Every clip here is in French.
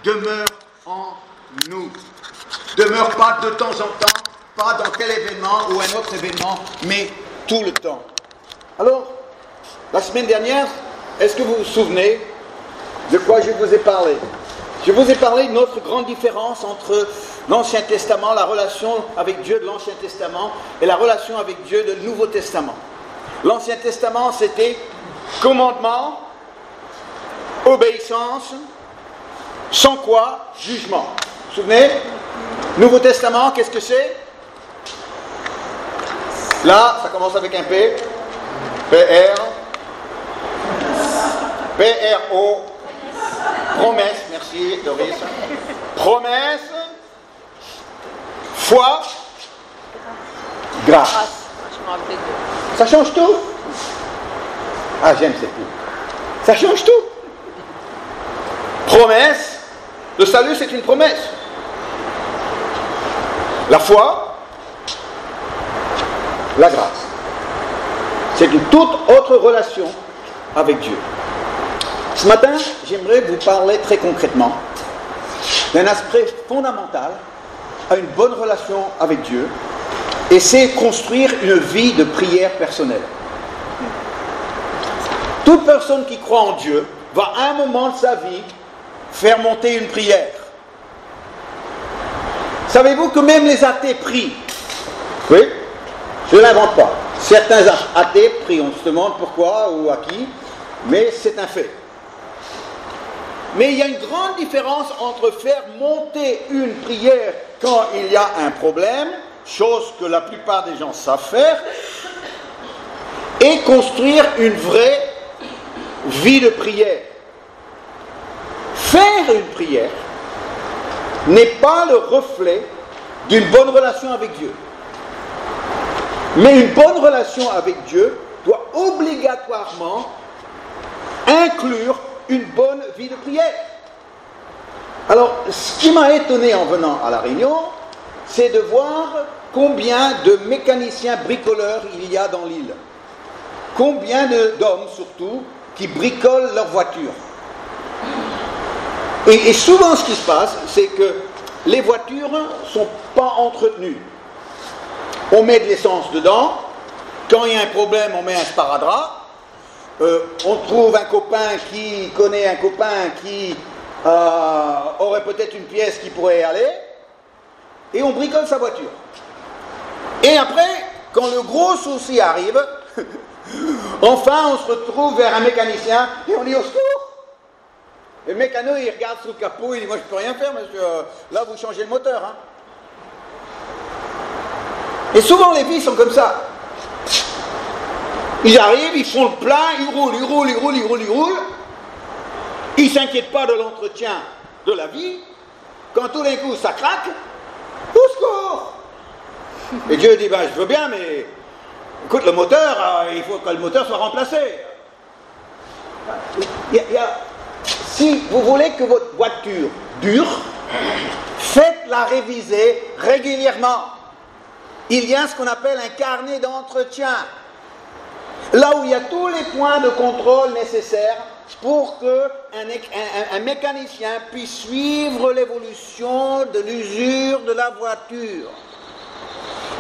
demeure en nous. Demeure pas de temps en temps, pas dans tel événement ou un autre événement, mais tout le temps. Alors, la semaine dernière, est-ce que vous vous souvenez de quoi je vous ai parlé? Je vous ai parlé d'une autre grande différence entre l'Ancien Testament, la relation avec Dieu de l'Ancien Testament, et la relation avec Dieu du Nouveau Testament. L'Ancien Testament, c'était commandement, obéissance, sans quoi, jugement. Vous vous souvenez? Nouveau Testament, qu'est-ce que c'est? Là, ça commence avec un P. P-R. P-R-O. Promesse, merci Doris. Promesse. Foi. Grâce. Ça change tout? Ah, j'aime cette ligne. Ça change tout. Promesse. Le salut, c'est une promesse. La foi. La grâce. C'est une toute autre relation avec Dieu. Ce matin, j'aimerais vous parler très concrètement d'un aspect fondamental à une bonne relation avec Dieu, et c'est construire une vie de prière personnelle. Toute personne qui croit en Dieu va à un moment de sa vie faire monter une prière. Savez-vous que même les athées prient? Oui, je ne l'invente pas. Certains athées prient, on se demande pourquoi ou à qui, mais c'est un fait. Mais il y a une grande différence entre faire monter une prière quand il y a un problème, chose que la plupart des gens savent faire, et construire une vraie vie de prière. Faire une prière n'est pas le reflet d'une bonne relation avec Dieu. Mais une bonne relation avec Dieu doit obligatoirement inclure une bonne vie de prière. Alors, ce qui m'a étonné en venant à la réunion, c'est de voir combien de mécaniciens bricoleurs il y a dans l'île. Combien d'hommes, surtout, qui bricolent leurs voitures. Et souvent, ce qui se passe, c'est que les voitures ne sont pas entretenues. On met de l'essence dedans. Quand il y a un problème, on met un sparadrap. On trouve un copain qui connaît un copain qui aurait peut-être une pièce qui pourrait y aller, et on bricole sa voiture. Et après, quand le gros souci arrive, enfin on se retrouve vers un mécanicien et on dit au secours. Le mécano il regarde sous le capot, il dit moi je peux rien faire monsieur, là vous changez le moteur. Hein. Et souvent les vies sont comme ça. Ils arrivent, ils font le plein, ils roulent. Ils ne s'inquiètent pas de l'entretien de la vie. Quand tout d'un coup ça craque, au secours! Et Dieu dit, ben, je veux bien, mais écoute, le moteur, il faut que le moteur soit remplacé. Si vous voulez que votre voiture dure, faites-la réviser régulièrement. Il y a ce qu'on appelle un carnet d'entretien. Là où il y a tous les points de contrôle nécessaires pour qu'un mécanicien puisse suivre l'évolution de l'usure de la voiture.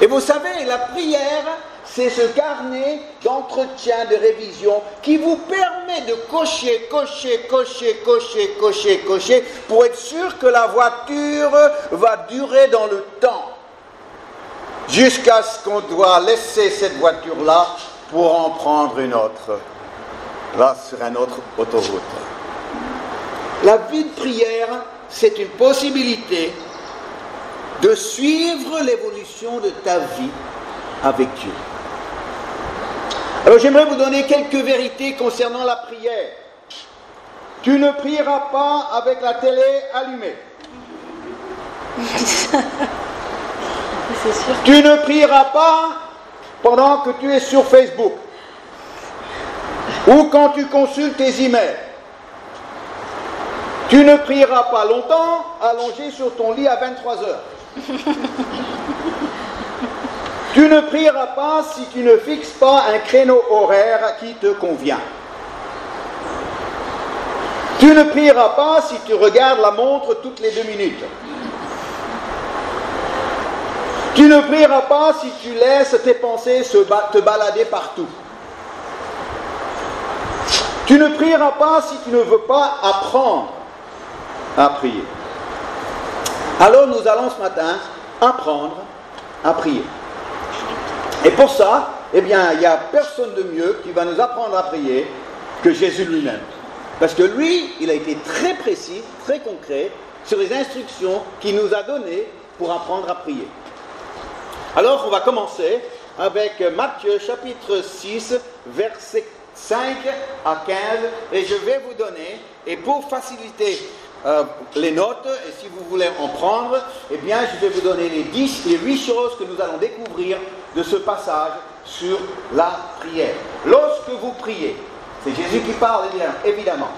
Et vous savez, la prière, c'est ce carnet d'entretien, de révision qui vous permet de cocher pour être sûr que la voiture va durer dans le temps. Jusqu'à ce qu'on doit laisser cette voiture-là pour en prendre une autre, là sur une autre autoroute. La vie de prière, c'est une possibilité de suivre l'évolution de ta vie avec Dieu. Alors j'aimerais vous donner quelques vérités concernant la prière. Tu ne prieras pas avec la télé allumée. C'est sûr. Tu ne prieras pas pendant que tu es sur Facebook ou quand tu consultes tes emails. Tu ne prieras pas longtemps allongé sur ton lit à 23 heures. Tu ne prieras pas si tu ne fixes pas un créneau horaire qui te convient. Tu ne prieras pas si tu regardes la montre toutes les 2 minutes. Tu ne prieras pas si tu laisses tes pensées te balader partout. Tu ne prieras pas si tu ne veux pas apprendre à prier. Alors nous allons ce matin apprendre à prier. Et pour ça, eh bien, il n'y a personne de mieux qui va nous apprendre à prier que Jésus lui-même. Parce que lui, il a été très précis, très concret sur les instructions qu'il nous a données pour apprendre à prier. Alors, on va commencer avec Matthieu chapitre 6, versets 5 à 15, et je vais vous donner, et pour faciliter les notes, et si vous voulez en prendre, eh bien, je vais vous donner les 8 choses que nous allons découvrir de ce passage sur la prière. Lorsque vous priez, c'est Jésus qui parle, évidemment.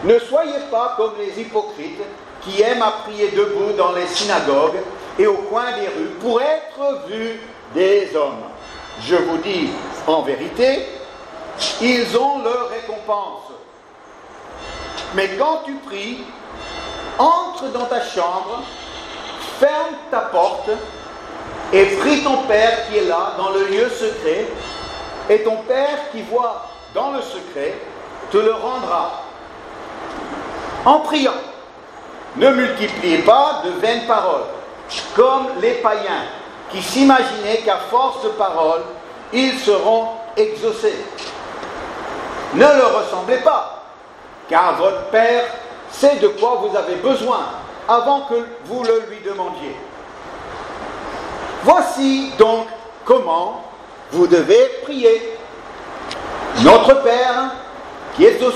Ne soyez pas comme les hypocrites qui aiment à prier debout dans les synagogues et au coin des rues pour être vus des hommes. Je vous dis en vérité, ils ont leur récompense. Mais quand tu pries, entre dans ta chambre, ferme ta porte et prie ton Père qui est là, dans le lieu secret, et ton Père qui voit dans le secret, te le rendra. En priant, ne multipliez pas de vaines paroles, comme les païens qui s'imaginaient qu'à force de paroles, ils seront exaucés. Ne leur ressemblez pas, car votre Père sait de quoi vous avez besoin avant que vous le lui demandiez. Voici donc comment vous devez prier. Notre Père, qui est aux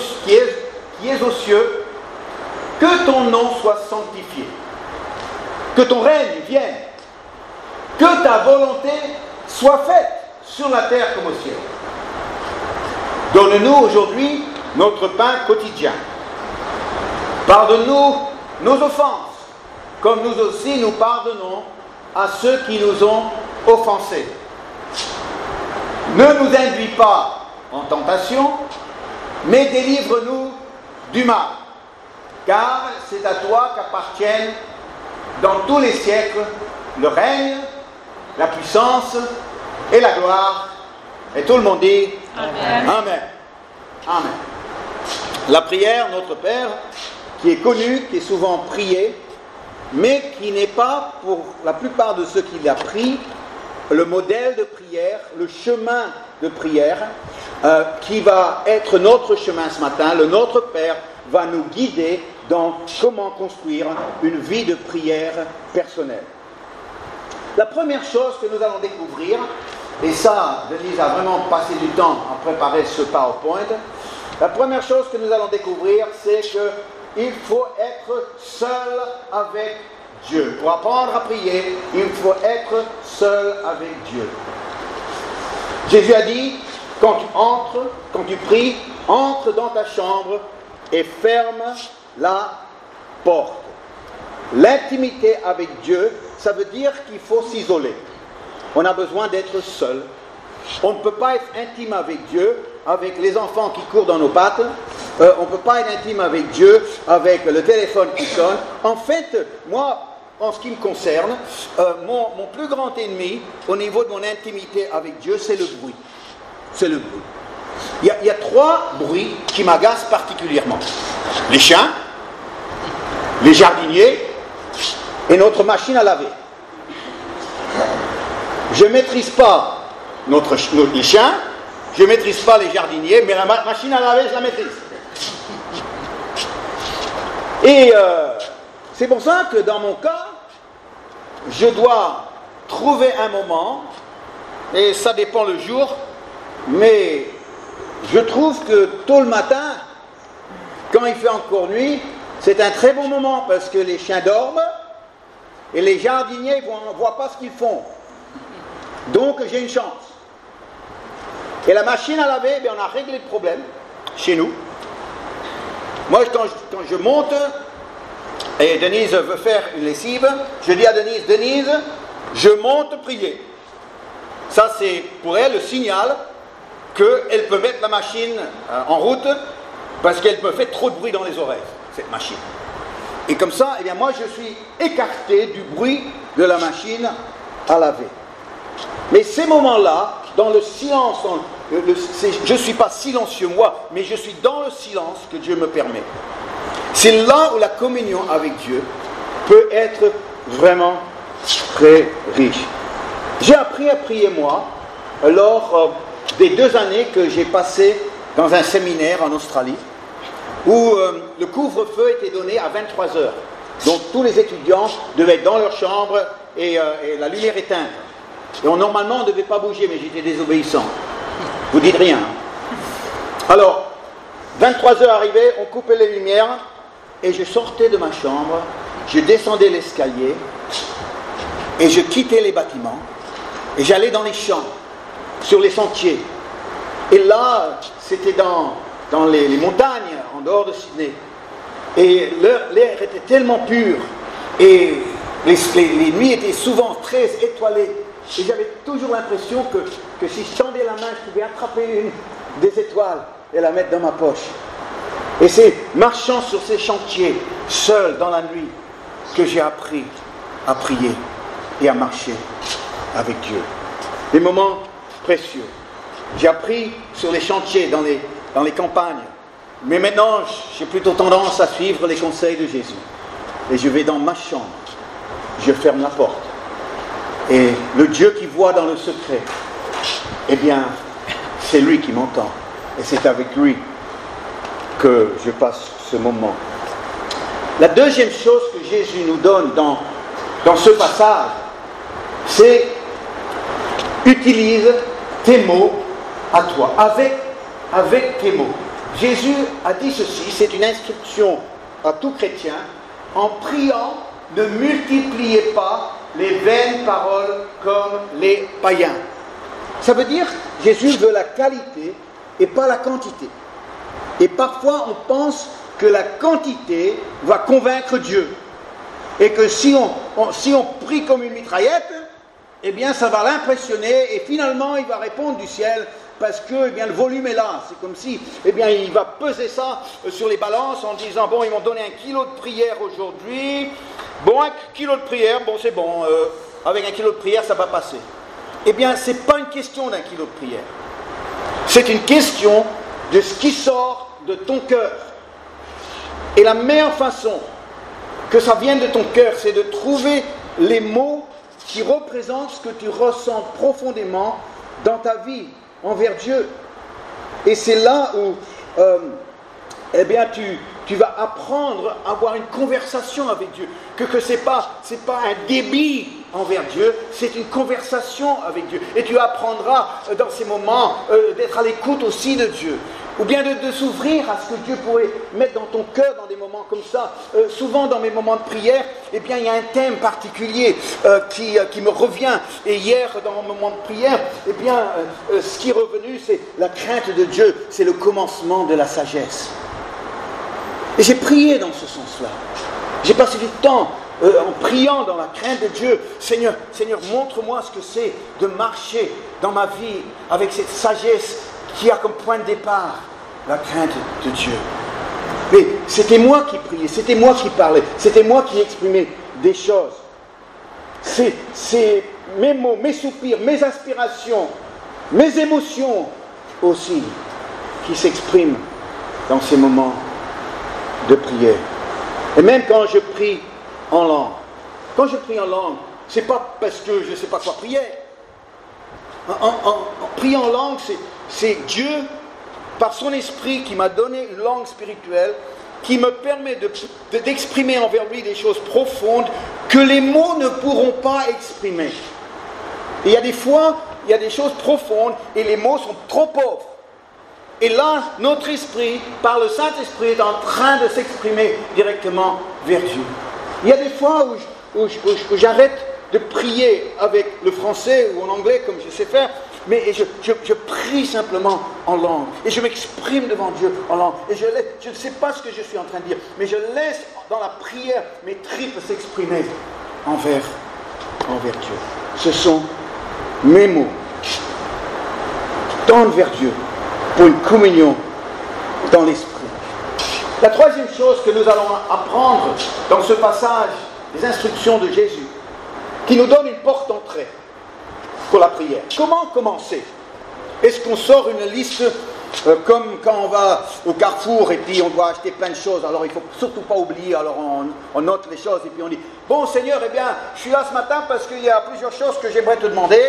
cieux, que ton nom soit sanctifié, que ton règne vienne, que ta volonté soit faite sur la terre comme au ciel. Donne-nous aujourd'hui notre pain quotidien. Pardonne-nous nos offenses, comme nous aussi nous pardonnons à ceux qui nous ont offensés. Ne nous induis pas en tentation, mais délivre-nous du mal, car c'est à toi qu'appartiennent dans tous les siècles le règne, la puissance et la gloire. Et tout le monde dit Amen. Amen. Amen. La prière, notre Père, qui est connue, qui est souvent priée, mais qui n'est pas, pour la plupart de ceux qui l'ont pris, le modèle de prière, le chemin de prière, qui va être notre chemin ce matin. Le Notre Père va nous guider dans comment construire une vie de prière personnelle. La première chose que nous allons découvrir, et ça, Denise a vraiment passé du temps à préparer ce PowerPoint, la première chose que nous allons découvrir, c'est qu'il faut être seul avec Dieu. Pour apprendre à prier, il faut être seul avec Dieu. Jésus a dit, quand tu pries, entre dans ta chambre et ferme la porte. L'intimité avec Dieu, ça veut dire qu'il faut s'isoler. On a besoin d'être seul. On ne peut pas être intime avec Dieu avec les enfants qui courent dans nos pattes. On ne peut pas être intime avec Dieu avec le téléphone qui sonne. En fait, moi, en ce qui me concerne, mon plus grand ennemi au niveau de mon intimité avec Dieu, c'est le bruit. C'est le bruit. Il y a 3 bruits qui m'agacent particulièrement. Les chiens, les jardiniers et notre machine à laver. Je ne maîtrise pas les chiens, je ne maîtrise pas les jardiniers, mais la machine à laver, je la maîtrise. Et c'est pour ça que dans mon cas, je dois trouver un moment, et ça dépend le jour, mais je trouve que tôt le matin, quand il fait encore nuit, c'est un très bon moment parce que les chiens dorment et les jardiniers ne voient pas ce qu'ils font. Donc j'ai une chance. Et la machine à laver, on a réglé le problème chez nous. Moi, quand je monte, et Denise veut faire une lessive, je dis à Denise, je monte prier. Ça, c'est pour elle le signal qu'elle peut mettre la machine en route parce qu'elle me fait trop de bruit dans les oreilles, cette machine. Et comme ça, eh bien moi je suis écarté du bruit de la machine à laver. Mais ces moments-là, dans le silence, je ne suis pas silencieux moi, mais je suis dans le silence que Dieu me permet. C'est là où la communion avec Dieu peut être vraiment très riche. J'ai appris à prier moi, lors des 2 années que j'ai passées dans un séminaire en Australie, où le couvre-feu était donné à 23 heures. Donc tous les étudiants devaient être dans leur chambre et la lumière éteinte. Et normalement on ne devait pas bouger, mais j'étais désobéissant. Vous dites rien. Alors, 23 heures arrivaient, on coupait les lumières, et je sortais de ma chambre, je descendais l'escalier, et je quittais les bâtiments, et j'allais dans les champs, sur les sentiers. Et là, c'était dans les montagnes, en dehors de Sydney. Et l'air était tellement pur, et les nuits étaient souvent très étoilées. Et j'avais toujours l'impression que si je tendais la main, je pouvais attraper une des étoiles et la mettre dans ma poche. Et c'est marchant sur ces chantiers, seul dans la nuit, que j'ai appris à prier et à marcher avec Dieu. Des moments précieux. J'ai appris sur les chantiers, dans les campagnes. Mais maintenant, j'ai plutôt tendance à suivre les conseils de Jésus. Et je vais dans ma chambre. Je ferme la porte. Et le Dieu qui voit dans le secret, eh bien, c'est lui qui m'entend. Et c'est avec lui que je passe ce moment. La deuxième chose que Jésus nous donne dans ce passage, c'est utilise tes mots à toi, avec tes mots. Jésus a dit ceci, c'est une instruction à tout chrétien, en priant, ne multipliez pas les vaines paroles comme les païens. Ça veut dire, Jésus veut la qualité et pas la quantité. Et parfois, on pense que la quantité va convaincre Dieu. Et que si on prie comme une mitraillette, eh bien, ça va l'impressionner et finalement, il va répondre du ciel parce que eh bien, le volume est là. C'est comme si eh bien, il va peser ça sur les balances en disant, bon, ils m'ont donné 1 kilo de prière aujourd'hui. Bon, 1 kilo de prière, bon, c'est bon. Avec 1 kilo de prière, ça va passer. Eh bien, ce n'est pas une question d'1 kilo de prière. C'est une question de ce qui sort de ton cœur. Et la meilleure façon que ça vienne de ton cœur, c'est de trouver les mots qui représentent ce que tu ressens profondément dans ta vie envers Dieu. Et c'est là où eh bien, tu vas apprendre à avoir une conversation avec Dieu. Que ce n'est pas un débit envers Dieu, c'est une conversation avec Dieu. Et tu apprendras dans ces moments d'être à l'écoute aussi de Dieu. Ou bien de s'ouvrir à ce que Dieu pourrait mettre dans ton cœur dans des moments comme ça. Souvent dans mes moments de prière, eh bien, il y a un thème particulier qui me revient. Et hier, dans mon moment de prière, eh bien, ce qui est revenu, c'est la crainte de Dieu. C'est le commencement de la sagesse. Et j'ai prié dans ce sens-là. J'ai passé du temps en priant dans la crainte de Dieu. Seigneur, montre-moi ce que c'est de marcher dans ma vie avec cette sagesse qui a comme point de départ la crainte de Dieu. Mais c'était moi qui priais, c'était moi qui parlais, c'était moi qui exprimais des choses. C'est mes mots, mes soupirs, mes aspirations, mes émotions aussi qui s'expriment dans ces moments de prière. Et même quand je prie en langue, c'est pas parce que je ne sais pas quoi prier. En priant en langue, c'est Dieu, par son esprit, qui m'a donné une langue spirituelle, qui me permet d'exprimer envers lui des choses profondes que les mots ne pourront pas exprimer. Et il y a des fois, il y a des choses profondes et les mots sont trop pauvres. Et là, notre esprit, par le Saint-Esprit, est en train de s'exprimer directement vers Dieu. Il y a des fois où j'arrête de prier avec le français ou en anglais, comme je sais faire, mais je prie simplement en langue. Et je m'exprime devant Dieu en langue. Et je ne sais pas ce que je suis en train de dire, mais je laisse dans la prière mes tripes s'exprimer envers Dieu. Ce sont mes mots. Tendre vers Dieu pour une communion dans l'esprit. La troisième chose que nous allons apprendre dans ce passage des instructions de Jésus, qui nous donne une porte d'entrée pour la prière. Comment commencer? Est-ce qu'on sort une liste comme quand on va au Carrefour et puis on doit acheter plein de choses, alors il ne faut surtout pas oublier, alors on note les choses et puis on dit « Bon Seigneur, eh bien, je suis là ce matin parce qu'il y a plusieurs choses que j'aimerais te demander.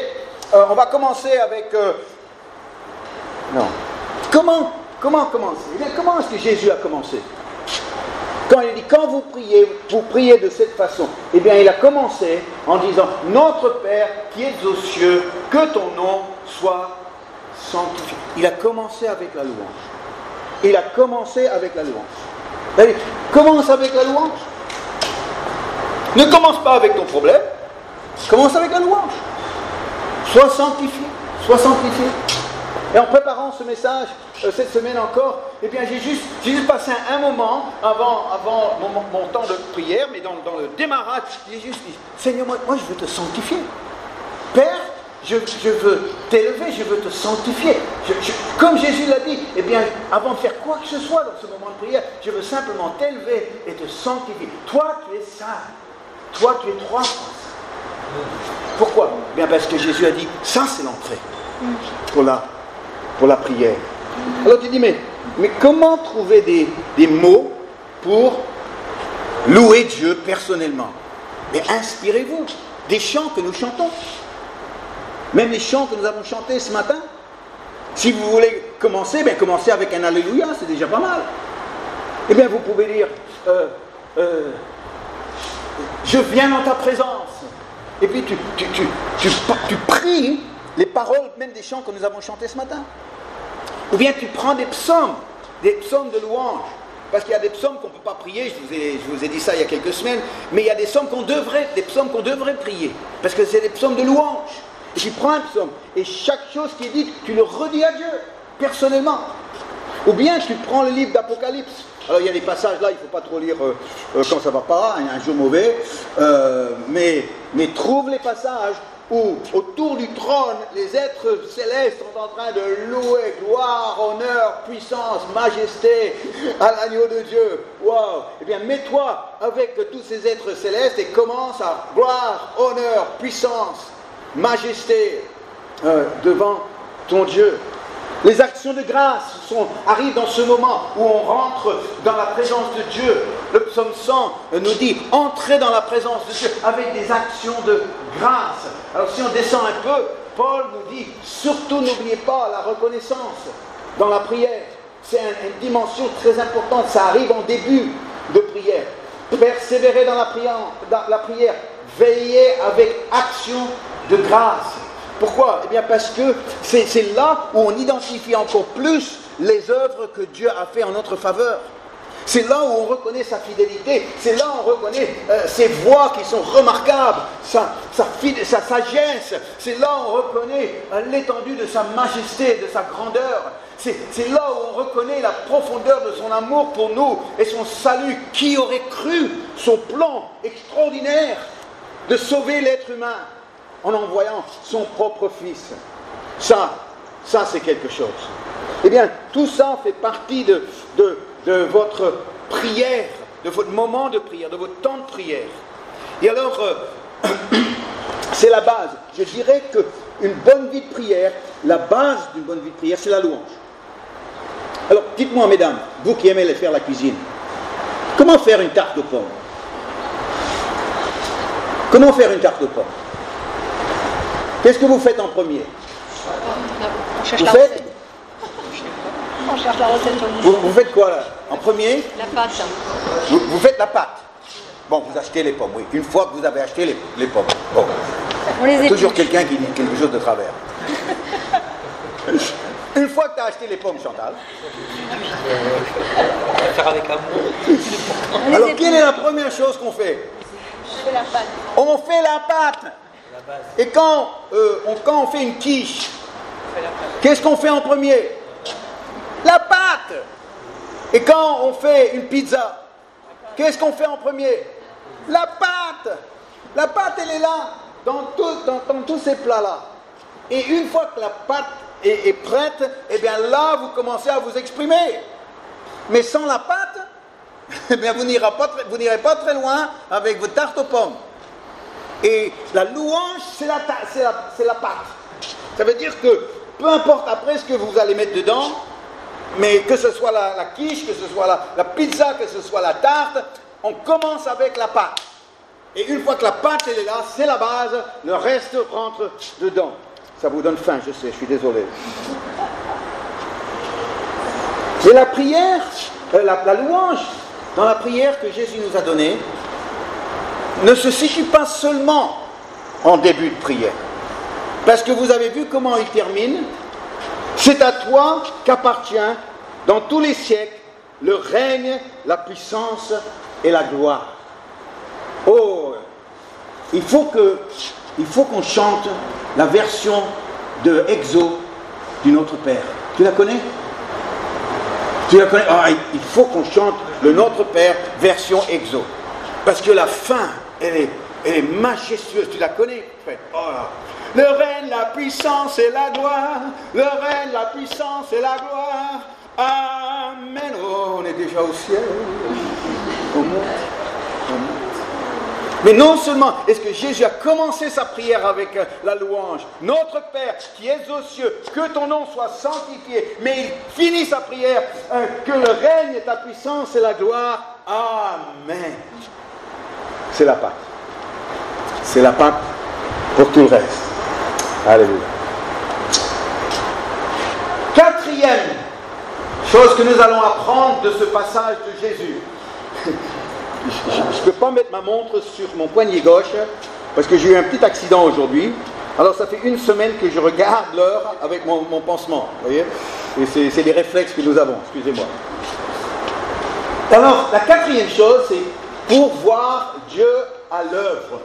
On va commencer avec... Non. Comment commencer? Eh bien, comment est-ce que Jésus a commencé? Quand il dit, quand vous priez de cette façon, eh bien, il a commencé en disant, notre Père qui es aux cieux, que ton nom soit sanctifié. Il a commencé avec la louange. Il a commencé avec la louange. C'est-à-dire, commence avec la louange. Ne commence pas avec ton problème. Commence avec la louange. Sois sanctifié. Sois sanctifié. Et en préparant ce message, cette semaine encore, eh bien j'ai juste passé un moment avant mon temps de prière, mais dans le démarrage, j'ai juste dit, Seigneur, moi je veux te sanctifier. Père, je veux t'élever, je veux te sanctifier. Comme Jésus l'a dit, eh bien, avant de faire quoi que ce soit dans ce moment de prière, je veux simplement t'élever et te sanctifier. Toi, tu es saint. Toi, tu es trois fois saint. Pourquoi? Eh bien, parce que Jésus a dit, ça c'est l'entrée pour la prière. Alors tu dis, mais comment trouver des mots pour louer Dieu personnellement? Mais inspirez-vous des chants que nous chantons. Même les chants que nous avons chantés ce matin. Si vous voulez commencer, bien commencez avec un Alléluia, c'est déjà pas mal. Eh bien vous pouvez dire, je viens dans ta présence. Et puis tu pries les paroles même des chants que nous avons chantés ce matin. Ou bien tu prends des psaumes de louange. Parce qu'il y a des psaumes qu'on ne peut pas prier, je vous ai dit ça il y a quelques semaines, mais il y a des psaumes qu'on devrait prier. Parce que c'est des psaumes de louange. Et tu prends un psaume, et chaque chose qui est dite, tu le redis à Dieu, personnellement. Ou bien tu prends le livre d'Apocalypse. Alors il y a des passages là, il ne faut pas trop lire quand ça ne va pas, un jour mauvais, mais trouve les passages où, autour du trône, les êtres célestes sont en train de louer gloire, honneur, puissance, majesté à l'agneau de Dieu. Waouh! Eh bien, mets-toi avec tous ces êtres célestes et commence à gloire, honneur, puissance, majesté devant ton Dieu. Les actions de grâce arrivent dans ce moment où on rentre dans la présence de Dieu. Le psaume 100 nous dit « Entrez dans la présence de Dieu avec des actions de grâce ». Alors si on descend un peu, Paul nous dit « Surtout n'oubliez pas la reconnaissance dans la prière ». C'est une dimension très importante, ça arrive en début de prière. Persévérez dans la prière, veillez avec action de grâce. Pourquoi? Eh bien parce que c'est là où on identifie encore plus les œuvres que Dieu a fait en notre faveur. C'est là où on reconnaît sa fidélité, c'est là où on reconnaît ses voies qui sont remarquables, sa sagesse, c'est là où on reconnaît l'étendue de sa majesté, de sa grandeur. C'est là où on reconnaît la profondeur de son amour pour nous et son salut. Qui aurait cru son plan extraordinaire de sauver l'être humain en envoyant son propre fils? Ça c'est quelque chose. Eh bien, tout ça fait partie de votre prière, de votre moment de prière, de votre temps de prière. Et alors, c'est la base. Je dirais qu'une bonne vie de prière, la base d'une bonne vie de prière, c'est la louange. Alors, dites-moi, mesdames, vous qui aimez faire la cuisine, comment faire une tarte aux pommes? Comment faire une tarte aux pommes? Qu'est-ce que vous faites en premier? On cherche la recette. On cherche la recette sur le vous faites quoi là? En premier? La pâte. Vous faites la pâte. Bon, vous achetez les pommes, oui. Une fois que vous avez acheté les pommes. Bon. On les toujours quelqu'un qui dit quelque chose de travers. Une fois que tu as acheté les pommes, Chantal. Faire avec amour. Alors, quelle est la première chose qu'on fait? On fait la pâte. On fait la pâte. Et quand on fait une quiche, qu'est-ce qu'on fait en premier? La pâte. Et quand on fait une pizza, qu'est-ce qu'on fait en premier? La pâte. La pâte, elle est là, dans tous ces plats-là. Et une fois que la pâte est prête, eh bien là, vous commencez à vous exprimer. Mais sans la pâte, bien vous n'irez pas très loin avec vos tartes aux pommes. Et la louange, c'est la pâte. Ça veut dire que peu importe après ce que vous allez mettre dedans, mais que ce soit la quiche, que ce soit la pizza, que ce soit la tarte, on commence avec la pâte. Et une fois que la pâte elle est là, c'est la base, le reste rentre dedans. Ça vous donne faim, je sais, je suis désolé. Et la prière, la louange, dans la prière que Jésus nous a donnée, ne se situe pas seulement en début de prière. Parce que vous avez vu comment il termine. C'est à toi qu'appartient, dans tous les siècles, le règne, la puissance et la gloire. Oh, il faut qu'on chante la version de Exo du Notre Père. Tu la connais? Tu la connais? Ah, il faut qu'on chante le Notre Père version Exo. Parce que la fin, elle est majestueuse. Tu la connais? Oh là. Le règne, la puissance et la gloire. Le règne, la puissance et la gloire. Amen. Oh, on est déjà au ciel. On monte. Mais non seulement est-ce que Jésus a commencé sa prière avec la louange, notre Père qui es aux cieux, que ton nom soit sanctifié, mais il finit sa prière, que le règne, ta puissance et la gloire. Amen. C'est la Pâque. C'est la Pâque pour tout le reste. Alléluia. Quatrième chose que nous allons apprendre de ce passage de Jésus. Je ne peux pas mettre ma montre sur mon poignet gauche parce que j'ai eu un petit accident aujourd'hui. Alors ça fait une semaine que je regarde l'heure avec mon pansement, vous voyez. Et c'est les réflexes que nous avons, excusez-moi. Alors la quatrième chose, c'est pour voir Dieu à l'œuvre.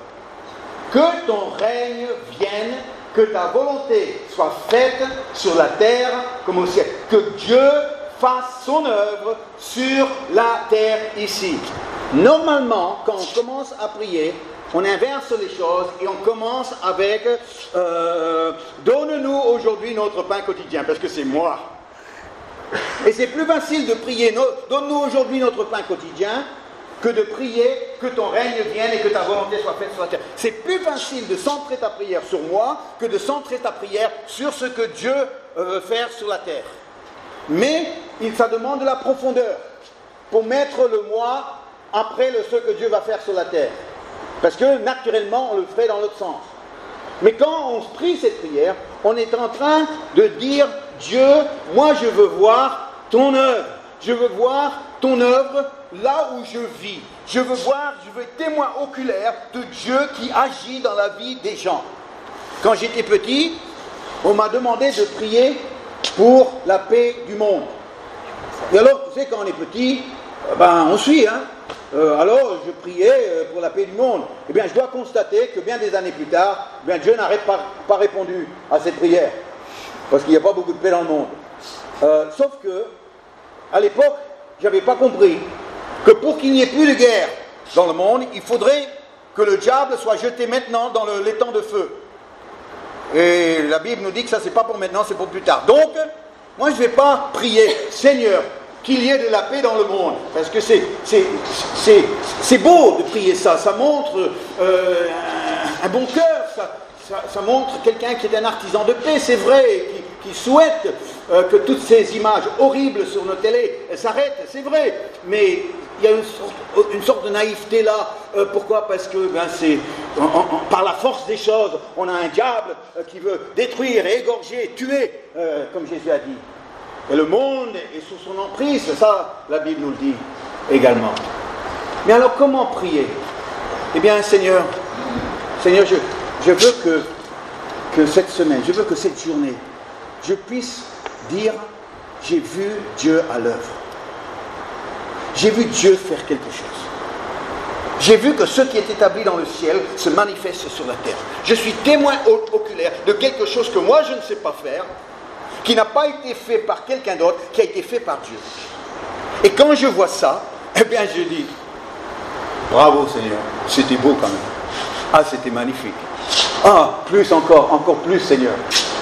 Que ton règne vienne, que ta volonté soit faite sur la terre comme au ciel. Que Dieu fasse son œuvre sur la terre ici. Normalement, quand on commence à prier, on inverse les choses et on commence avec donne-nous aujourd'hui notre pain quotidien, parce que c'est moi. Et c'est plus facile de prier donne-nous aujourd'hui notre pain quotidien que de prier que ton règne vienne et que ta volonté soit faite sur la terre. C'est plus facile de centrer ta prière sur moi que de centrer ta prière sur ce que Dieu veut faire sur la terre. Mais ça demande de la profondeur pour mettre le moi après ce que Dieu va faire sur la terre. Parce que naturellement, on le fait dans l'autre sens. Mais quand on prie cette prière, on est en train de dire Dieu, moi je veux voir ton œuvre. Je veux voir ton œuvre là où je vis. Je veux être témoin oculaire de Dieu qui agit dans la vie des gens. Quand j'étais petit, on m'a demandé de prier pour la paix du monde. Et alors, tu sais, quand on est petit, on suit, hein. Alors, je priais pour la paix du monde. Eh bien, je dois constater que bien des années plus tard, Dieu n'aurait pas répondu à cette prière. Parce qu'il n'y a pas beaucoup de paix dans le monde. Sauf que, à l'époque, je n'avais pas compris que pour qu'il n'y ait plus de guerre dans le monde, il faudrait que le diable soit jeté maintenant dans l'étang de feu. Et la Bible nous dit que ça, c'est pas pour maintenant, c'est pour plus tard. Donc, moi, je ne vais pas prier, Seigneur, qu'il y ait de la paix dans le monde. Parce que c'est beau de prier ça. Ça montre un bon cœur. Ça montre quelqu'un qui est un artisan de paix, c'est vrai, qui souhaite que toutes ces images horribles sur nos télés s'arrêtent, c'est vrai. Mais il y a une sorte de naïveté là. Pourquoi? Parce que par la force des choses, on a un diable qui veut détruire, égorger, tuer, comme Jésus a dit. Et le monde est sous son emprise, ça, la Bible nous le dit également. Mais alors, comment prier? Eh bien, Seigneur, je veux que cette semaine, je veux que cette journée, je puisse dire, j'ai vu Dieu à l'œuvre. J'ai vu Dieu faire quelque chose. J'ai vu que ce qui est établi dans le ciel se manifeste sur la terre. Je suis témoin oculaire de quelque chose que moi je ne sais pas faire, qui n'a pas été fait par quelqu'un d'autre, qui a été fait par Dieu. Et quand je vois ça, eh bien je dis, bravo Seigneur, c'était beau quand même. Ah, c'était magnifique. Ah, plus encore plus Seigneur.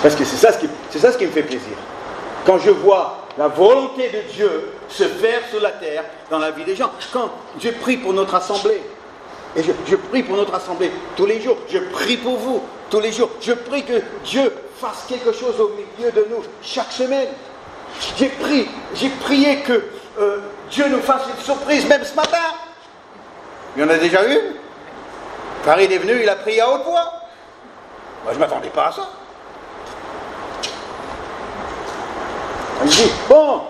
Parce que c'est ça ce qui me fait plaisir. quand je vois la volonté de Dieu se faire sur la terre dans la vie des gens. Quand je prie pour notre assemblée, et je prie pour notre assemblée tous les jours, je prie pour vous tous les jours, je prie que Dieu fasse quelque chose au milieu de nous chaque semaine. J'ai prié que Dieu nous fasse une surprise, même ce matin. Il y en a déjà eu. Farid est venu, il a prié à haute voix. Moi, je ne m'attendais pas à ça. Il dit, bon,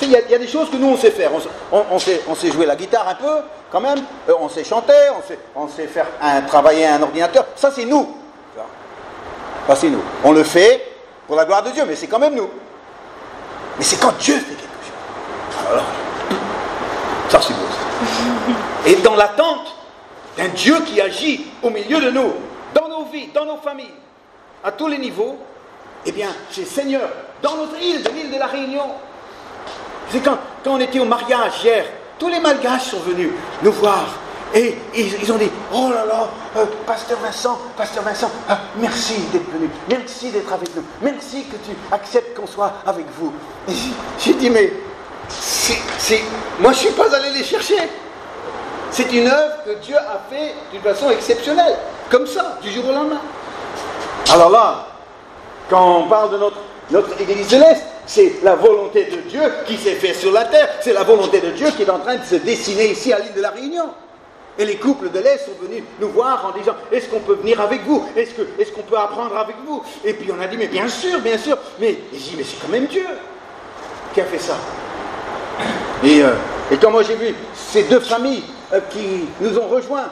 il y a des choses que nous on sait faire. On sait jouer la guitare un peu, quand même. On sait chanter, on sait faire travailler un ordinateur. Ça, c'est nous. Ça, c'est nous. On le fait pour la gloire de Dieu, mais c'est quand même nous. Mais c'est quand Dieu fait quelque chose. Alors, ça, c'est beau. Ça. Et dans l'attente d'un Dieu qui agit au milieu de nous, dans nos vies, dans nos familles, à tous les niveaux, eh bien, c'est Seigneur, dans notre île, de l'île de la Réunion. C'est quand on était au mariage hier, tous les Malgaches sont venus nous voir. Et ils ont dit, oh là là, Pasteur Vincent, merci d'être venu, merci d'être avec nous, merci que tu acceptes qu'on soit avec vous. Et j'ai dit, mais moi je ne suis pas allé les chercher. C'est une œuvre que Dieu a fait d'une façon exceptionnelle, comme ça, du jour au lendemain. Alors là, quand on parle de notre Église de l'Est, c'est la volonté de Dieu qui s'est faite sur la terre, c'est la volonté de Dieu qui est en train de se dessiner ici à l'île de la Réunion. Et les couples de l'Est sont venus nous voir en disant, est-ce qu'on peut venir avec vous? Est-ce qu'on peut apprendre avec vous? Et puis on a dit, mais bien sûr, mais j'ai dit, mais c'est quand même Dieu qui a fait ça. Et quand moi j'ai vu ces deux familles qui nous ont rejoints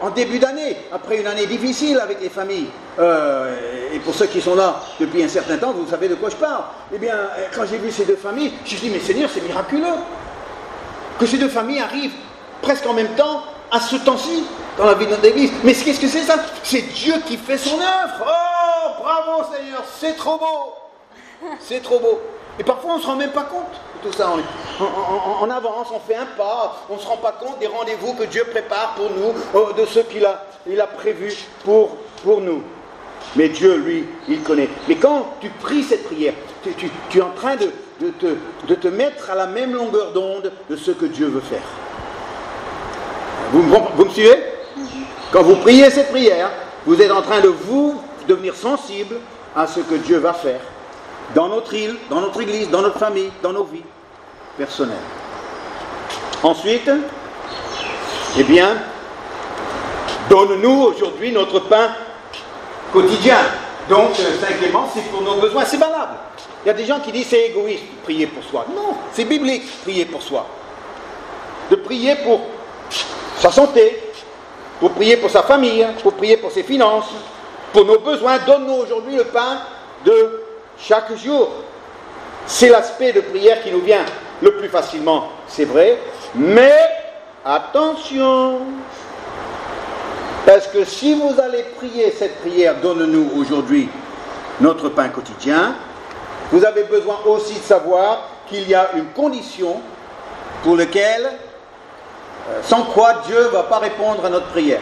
en début d'année, après une année difficile avec les familles, et pour ceux qui sont là depuis un certain temps, vous savez de quoi je parle. Eh bien, quand j'ai vu ces deux familles, je me suis dit, mais Seigneur, c'est miraculeux que ces deux familles arrivent presque en même temps, à ce temps-ci, dans la vie de notre Église. Mais qu'est-ce que c'est ça? C'est Dieu qui fait son œuvre. Oh, bravo Seigneur, c'est trop beau. C'est trop beau. Et parfois on ne se rend même pas compte de tout ça. On avance, on fait un pas, on ne se rend pas compte des rendez-vous que Dieu prépare pour nous, de ceux qu'il a prévus pour nous. Mais Dieu, lui, il connaît. Mais quand tu pries cette prière, tu es en train de te mettre à la même longueur d'onde de ce que Dieu veut faire. Vous me suivez? Quand vous priez cette prière, vous êtes en train de devenir sensible à ce que Dieu va faire dans notre île, dans notre Église, dans notre famille, dans nos vies personnelles. Ensuite, eh bien, donne-nous aujourd'hui notre pain quotidien. Donc, cinquièmement, c'est pour nos besoins, c'est valable. Il y a des gens qui disent c'est égoïste de prier pour soi. Non, c'est biblique, prier pour soi. De prier pour sa santé, pour prier pour sa famille, pour prier pour ses finances, pour nos besoins. Donne-nous aujourd'hui le pain de chaque jour. C'est l'aspect de prière qui nous vient le plus facilement, c'est vrai, mais attention, parce que si vous allez prier cette prière, donne-nous aujourd'hui notre pain quotidien, vous avez besoin aussi de savoir qu'il y a une condition pour laquelle sans quoi Dieu ne va pas répondre à notre prière.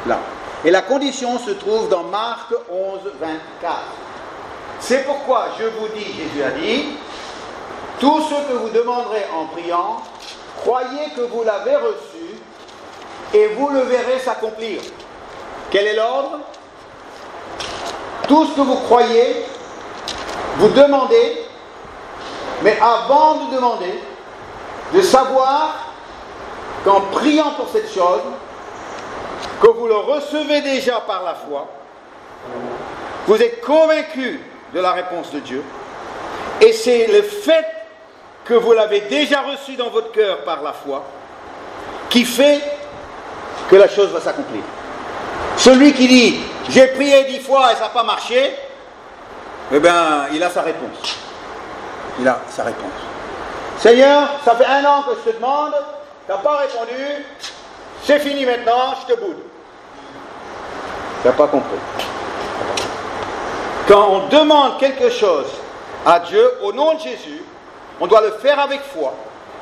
Là. Et la condition se trouve dans Marc 11, 24. C'est pourquoi je vous dis, Jésus a dit, tout ce que vous demanderez en priant, croyez que vous l'avez reçu et vous le verrez s'accomplir. Quel est l'ordre? Tout ce que vous croyez, vous demandez, mais avant de demander, de savoir qu'en priant pour cette chose, que vous le recevez déjà par la foi, vous êtes convaincu de la réponse de Dieu, et c'est le fait que vous l'avez déjà reçu dans votre cœur par la foi, qui fait que la chose va s'accomplir. Celui qui dit, j'ai prié 10 fois et ça n'a pas marché, eh bien, il a sa réponse. Il a sa réponse. Seigneur, ça fait 1 an que je te demande, tu n'as pas répondu, c'est fini maintenant, je te boude. Tu n'as pas compris. Quand on demande quelque chose à Dieu, au nom de Jésus, on doit le faire avec foi.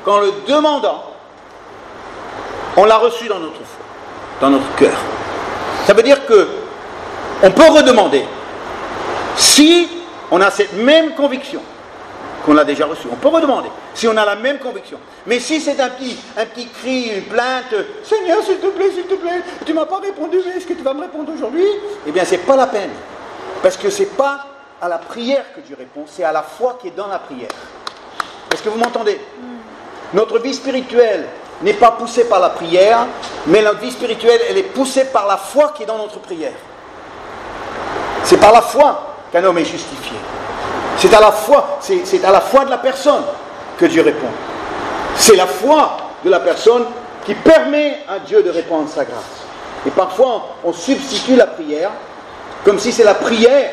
Qu'en le demandant, on l'a reçu dans notre foi, dans notre cœur. Ça veut dire que on peut redemander si on a cette même conviction qu'on a déjà reçu. On peut redemander, si on a la même conviction. Mais si c'est un petit cri, une plainte, « Seigneur, s'il te plaît, tu ne m'as pas répondu, mais est-ce que tu vas me répondre aujourd'hui ?» Eh bien, ce n'est pas la peine. Parce que ce n'est pas à la prière que Dieu répond, c'est à la foi qui est dans la prière. Est-ce que vous m'entendez? Notre vie spirituelle n'est pas poussée par la prière, mais notre vie spirituelle, elle est poussée par la foi qui est dans notre prière. C'est par la foi qu'un homme est justifié. C'est à la foi de la personne que Dieu répond. C'est la foi de la personne qui permet à Dieu de répondre sa grâce. Et parfois, on substitue la prière comme si c'est la prière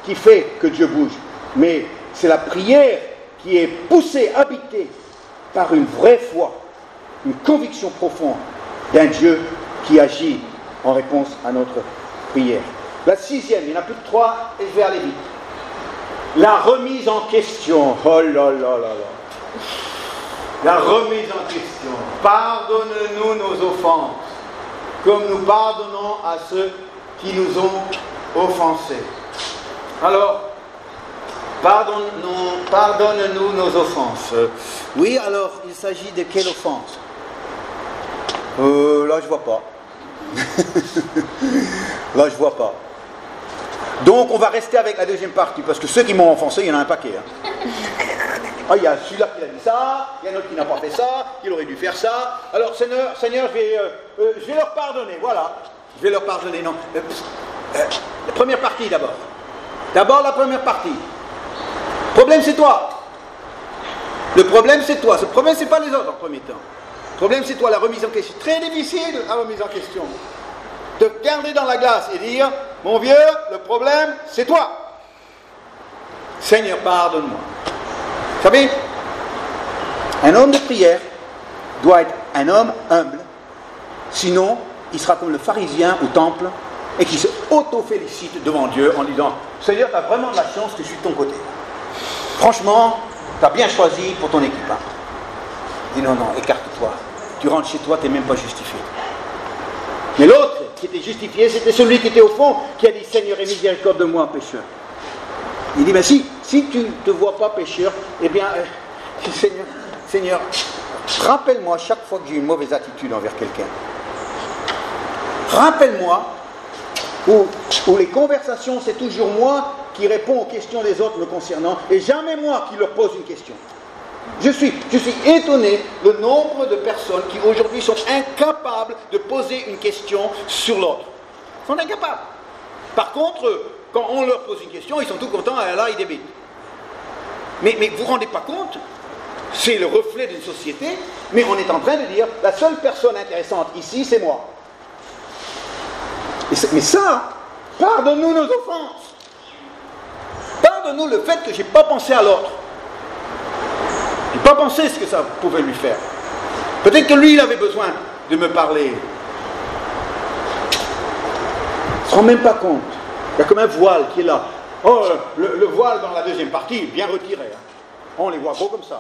qui fait que Dieu bouge. Mais c'est la prière qui est poussée, habitée par une vraie foi, une conviction profonde d'un Dieu qui agit en réponse à notre prière. La sixième, il n'y en a plus que 3 et je vais aller vite. La remise en question. Oh là là là là. La remise en question. Pardonne-nous nos offenses, comme nous pardonnons à ceux qui nous ont offensés. Alors, pardonne-nous nos offenses. Oui, alors, il s'agit de quelle offense? Là, je vois pas. Là, je vois pas. Donc, on va rester avec la deuxième partie, parce que ceux qui m'ont offensé, il y en a un paquet. Hein. Ah, il y a celui-là qui a dit ça, il y en a un autre qui n'a pas fait ça, qui aurait dû faire ça. Alors, Seigneur, je vais leur pardonner, voilà. Je vais leur pardonner, non. La première partie d'abord. D'abord, la première partie. Le problème, c'est toi. Le problème, c'est toi. Ce problème, c'est pas les autres en premier temps. Le problème, c'est toi, la remise en question. Très difficile, la remise en question. Te regarder dans la glace et dire, mon vieux, le problème, c'est toi. Seigneur, pardonne-moi. Vous savez, un homme de prière doit être un homme humble. Sinon, il sera comme le pharisien au temple et qui se auto-félicite devant Dieu en disant, Seigneur, tu as vraiment de la chance que je suis de ton côté. Franchement, tu as bien choisi pour ton équipe. Hein. Il dit non, écarte-toi. Tu rentres chez toi, tu n'es même pas justifié. Mais l'autre qui était justifié, c'était celui qui était au fond, qui a dit, Seigneur, aie miséricorde de moi, pécheur. Il dit, mais si tu ne te vois pas pécheur, eh bien, Seigneur, rappelle-moi chaque fois que j'ai une mauvaise attitude envers quelqu'un. Rappelle-moi, où les conversations, c'est toujours moi qui réponds aux questions des autres me concernant, et jamais moi qui leur pose une question. Je suis étonné le nombre de personnes qui aujourd'hui sont incapables de poser une question sur l'autre. Ils sont incapables. Par contre, quand on leur pose une question, ils sont tout contents, et là, ils débitent. Mais vous ne vous rendez pas compte, c'est le reflet d'une société, mais on est en train de dire, la seule personne intéressante ici, c'est moi. Mais ça, pardonne-nous nos offenses. Pardonne-nous le fait que je n'ai pas pensé à l'autre. Je n'ai pas pensé ce que ça pouvait lui faire. Peut-être que lui, il avait besoin de me parler. Il ne se rend même pas compte. Il y a comme un voile qui est là. Oh, le voile dans la deuxième partie, bien retiré. Hein. On les voit gros comme ça.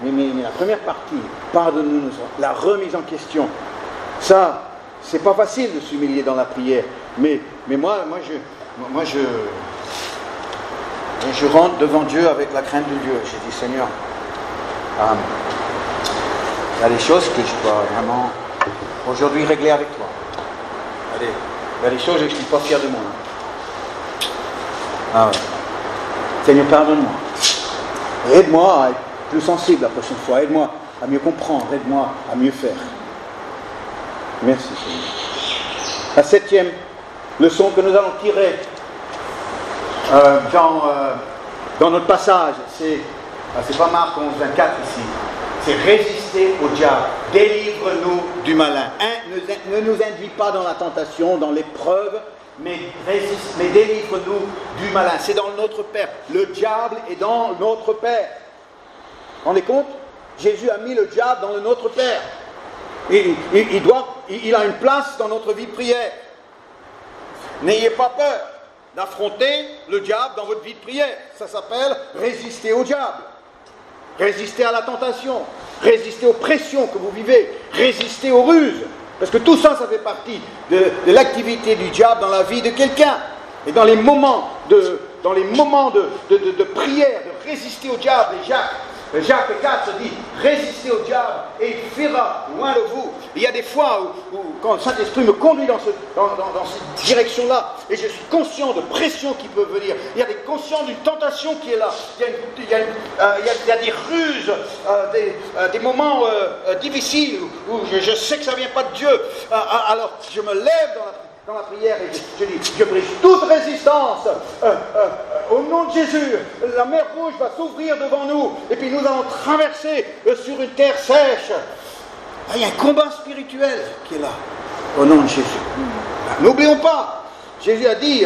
Mais la première partie, pardonne-nous, la remise en question, ça, c'est pas facile de s'humilier dans la prière. Mais moi, je rentre devant Dieu avec la crainte de Dieu. J'ai dit, Seigneur, il y a des choses que je dois vraiment aujourd'hui régler avec toi. Allez, il y a des choses que je ne suis pas fier de moi. Ah ouais. Seigneur, pardonne-moi. Et aide-moi à être plus sensible la prochaine fois. Aide-moi à mieux comprendre. Aide-moi à mieux faire. Merci, Seigneur. La septième leçon que nous allons tirer dans notre passage, c'est pas Marc 11, 24 ici, c'est résister au diable. Délivre-nous du malin. Ne nous induis pas dans la tentation, dans l'épreuve, mais délivre-nous du malin. C'est dans notre Père. Le diable est dans notre Père. Vous vous rendez compte? Jésus a mis le diable dans le Notre Père. Il a une place dans notre vie de prière. N'ayez pas peur d'affronter le diable dans votre vie de prière. Ça s'appelle résister au diable. Résister à la tentation. Résister aux pressions que vous vivez. Résister aux ruses. Parce que tout ça, ça fait partie de l'activité du diable dans la vie de quelqu'un. Et dans les moments de prière, de résister au diable. Et Jacques 4 dit, résistez au diable et il fuira loin de vous. Il y a des fois où quand le Saint-Esprit me conduit dans cette direction-là, et je suis conscient de pression qui peut venir, il y a des conscients d'une tentation qui est là, il y a des ruses, des moments difficiles où je sais que ça ne vient pas de Dieu. Alors je me lève dans la prière et je dis, je brise toute résistance au nom de Jésus. La mer Rouge va s'ouvrir devant nous et puis nous allons traverser sur une terre sèche. Il y a un combat spirituel qui est là au nom de Jésus. N'oublions pas, Jésus a dit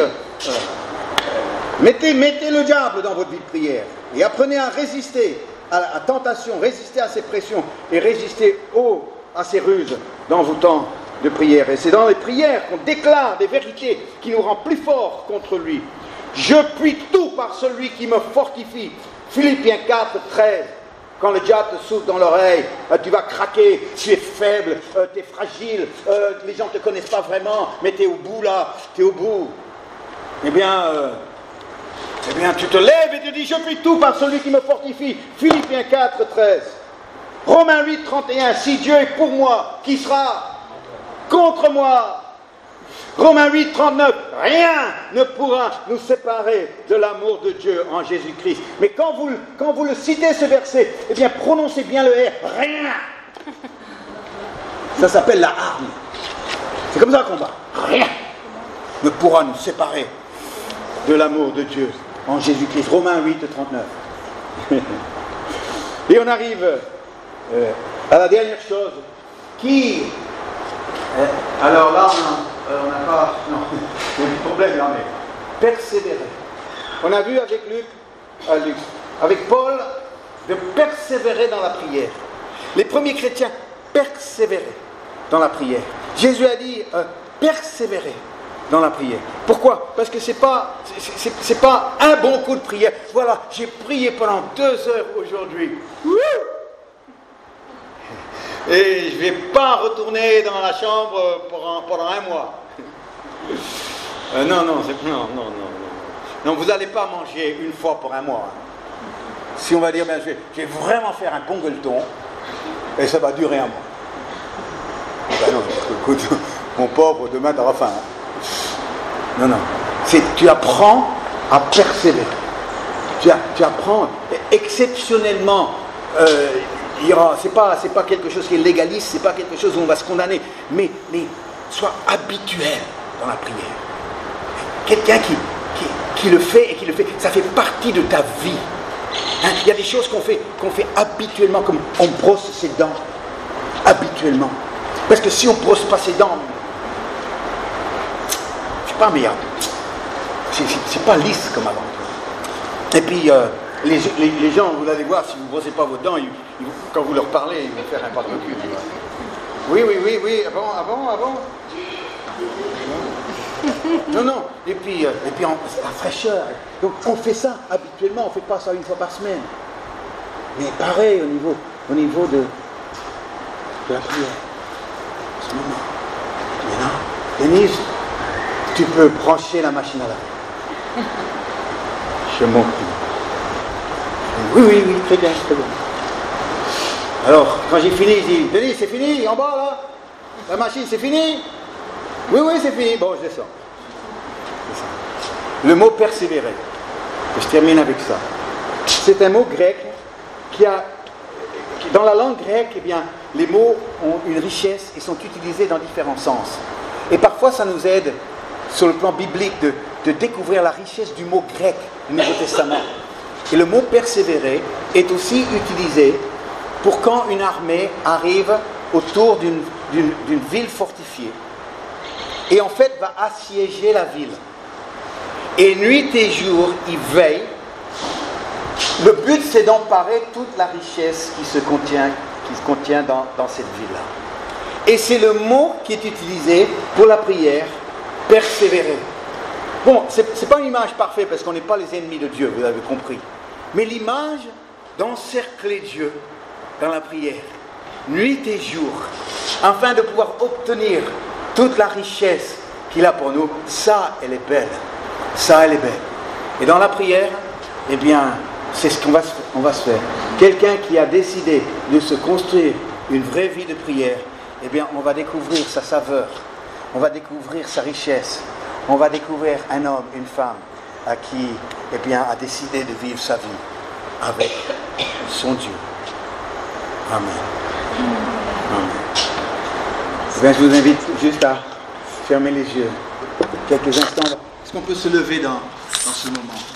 mettez le diable dans votre vie de prière et apprenez à résister à la tentation, résister à ses pressions et résister à ses ruses dans vos temps de prière. Et c'est dans les prières qu'on déclare des vérités qui nous rendent plus forts contre lui. Je puis tout par celui qui me fortifie. Philippiens 4, 13. Quand le diable te souffle dans l'oreille, tu vas craquer, tu es faible, tu es fragile, les gens ne te connaissent pas vraiment, mais tu es au bout là, tu es au bout. Eh bien, tu te lèves et tu dis, je puis tout par celui qui me fortifie. Philippiens 4, 13. Romains 8, 31. Si Dieu est pour moi, qui sera contre moi? Romains 8, 39, rien ne pourra nous séparer de l'amour de Dieu en Jésus-Christ. Mais quand vous le citez ce verset, eh bien prononcez bien le R, rien. Ça s'appelle la arme. C'est comme ça qu'on va. Rien ne pourra nous séparer de l'amour de Dieu en Jésus-Christ. Romains 8, 39. Et on arrive à la dernière chose qui... Alors là, on n'a pas... Non, il y a du problème là, mais persévérer. On a vu avec avec Paul, de persévérer dans la prière. Les premiers chrétiens persévéraient dans la prière. Jésus a dit, persévérer dans la prière. Pourquoi? Parce que c'est pas un bon coup de prière. Voilà, j'ai prié pendant 2 heures aujourd'hui. Et je ne vais pas retourner dans la chambre pendant 1 mois. Non, vous n'allez pas manger une fois pour 1 mois. Si on va dire, je vais vraiment faire un bon gueuleton, et ça va durer 1 mois. Ben non, écoute, mon pauvre, demain tu auras faim. Non. Tu apprends à persévérer. Tu apprends exceptionnellement. C'est pas quelque chose qui est légaliste, c'est pas quelque chose où on va se condamner, mais sois habituel dans la prière. Quelqu'un qui le fait et qui le fait, ça fait partie de ta vie. Il y a des choses qu'on fait habituellement, comme on brosse ses dents habituellement. Parce que si on brosse pas ses dents, c'est pas meilleur. C'est pas lisse comme avant. Et puis les gens, vous allez voir, si vous ne brossez pas vos dents, quand vous leur parlez, ils vont faire un barbecue. Oui, avant. Non. Et puis la fraîcheur. Donc on fait ça habituellement, on ne fait pas ça 1 fois par semaine. Mais pareil au niveau de la prière. En ce moment. Maintenant, Denise, tu peux brancher la machine à laver. Je m'en prie. Oui, très bien. Alors, quand j'ai fini, je dis, Denis, c'est fini, en bas, là? La machine, c'est fini? Oui, c'est fini. Bon, je descends. Le mot persévérer, je termine avec ça. C'est un mot grec dans la langue grecque, eh bien, les mots ont une richesse et sont utilisés dans différents sens. Et parfois, ça nous aide, sur le plan biblique, de découvrir la richesse du mot grec du Nouveau Testament. Et le mot persévérer est aussi utilisé pour quand une armée arrive autour d'une ville fortifiée et en fait va assiéger la ville. Et nuit et jour, ils veillent. Le but, c'est d'emparer toute la richesse qui se contient dans cette ville-là. Et c'est le mot qui est utilisé pour la prière, persévérer. Bon, c'est pas une image parfaite parce qu'on n'est pas les ennemis de Dieu, vous avez compris. Mais l'image d'encercler Dieu dans la prière, nuit et jour, afin de pouvoir obtenir toute la richesse qu'il a pour nous, ça, elle est belle. Ça, elle est belle. Et dans la prière, eh bien, c'est ce qu'on va se faire. Quelqu'un qui a décidé de se construire une vraie vie de prière, eh bien, on va découvrir sa saveur, on va découvrir sa richesse, on va découvrir un homme, une femme, à qui, eh bien, a décidé de vivre sa vie avec son Dieu. Amen. Amen. Eh bien, je vous invite juste à fermer les yeux quelques instants. Est-ce qu'on peut se lever dans ce moment?